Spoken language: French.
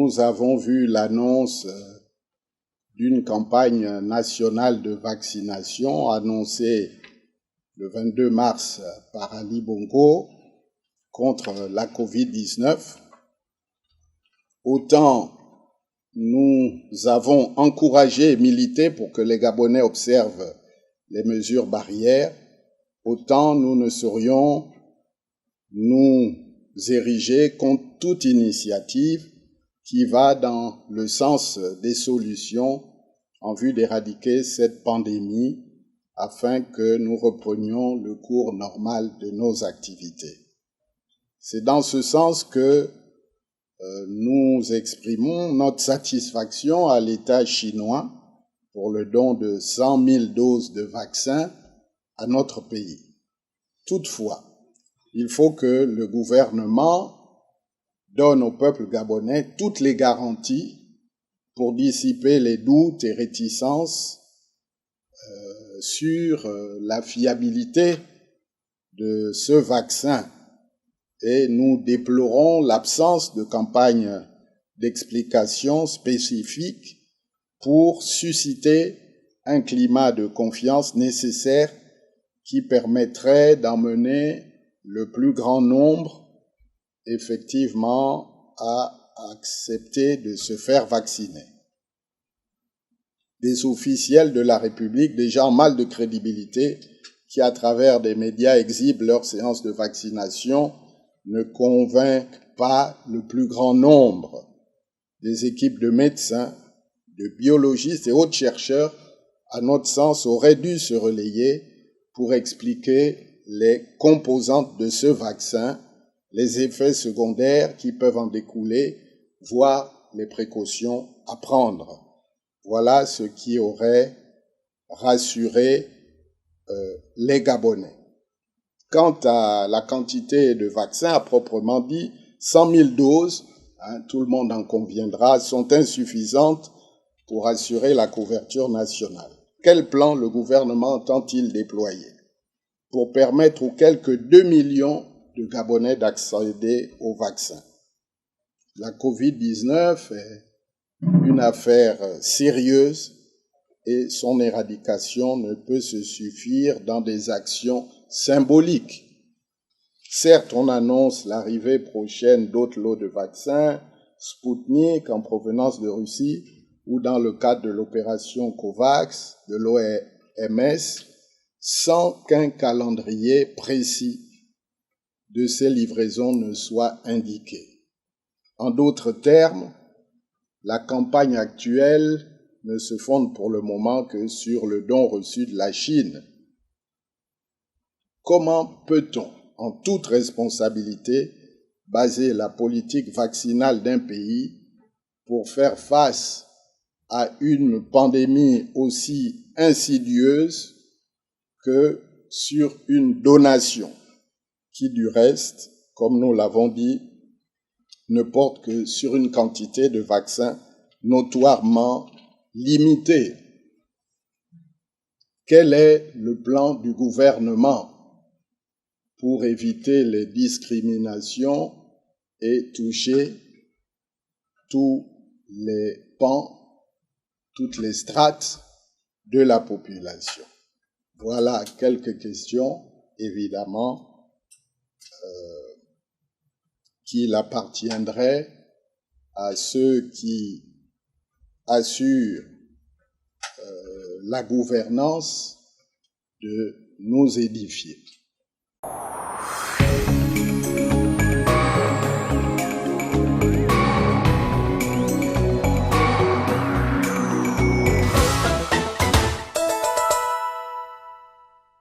nous avons vu l'annonce d'une campagne nationale de vaccination annoncée le 22 mars par Ali Bongo contre la Covid-19. Autant nous avons encouragé et milité pour que les Gabonais observent les mesures barrières, autant nous ne saurions nous ériger contre toute initiative qui va dans le sens des solutions en vue d'éradiquer cette pandémie afin que nous reprenions le cours normal de nos activités. C'est dans ce sens que nous exprimons notre satisfaction à l'État chinois pour le don de 100 000 doses de vaccins à notre pays. Toutefois, il faut que le gouvernement donne au peuple gabonais toutes les garanties pour dissiper les doutes et réticences sur la fiabilité de ce vaccin. Et nous déplorons l'absence de campagne d'explication spécifique pour susciter un climat de confiance nécessaire qui permettrait d'emmener le plus grand nombre effectivement à accepter de se faire vacciner. Des officiels de la République déjà en mal de crédibilité qui, à travers des médias, exhibent leurs séances de vaccination ne convainquent pas le plus grand nombre. Des équipes de médecins, de biologistes et autres chercheurs, à notre sens, auraient dû se relayer pour expliquer les composantes de ce vaccin, les effets secondaires qui peuvent en découler, voire les précautions à prendre. Voilà ce qui aurait rassuré les Gabonais. Quant à la quantité de vaccins, à proprement dit, 100 000 doses, tout le monde en conviendra, sont insuffisantes pour assurer la couverture nationale. Quel plan le gouvernement entend-il déployer pour permettre aux quelques 2 millions de Gabonais d'accéder au vaccin? La Covid-19 est une affaire sérieuse et son éradication ne peut se suffire dans des actions symboliques. Certes, on annonce l'arrivée prochaine d'autres lots de vaccins, Sputnik en provenance de Russie, ou dans le cadre de l'opération COVAX de l'OMS, sans qu'un calendrier précis de ces livraisons ne soit indiqué. En d'autres termes, la campagne actuelle ne se fonde pour le moment que sur le don reçu de la Chine. Comment peut-on, en toute responsabilité, baser la politique vaccinale d'un pays pour faire face à une pandémie aussi insidieuse que sur une donation qui, du reste, comme nous l'avons dit, ne porte que sur une quantité de vaccins notoirement limitée? Quel est le plan du gouvernement pour éviter les discriminations et toucher tous les pans, toutes les strates de la population? Voilà quelques questions, évidemment, qu'il appartiendrait à ceux qui assurent la gouvernance de nous édifier.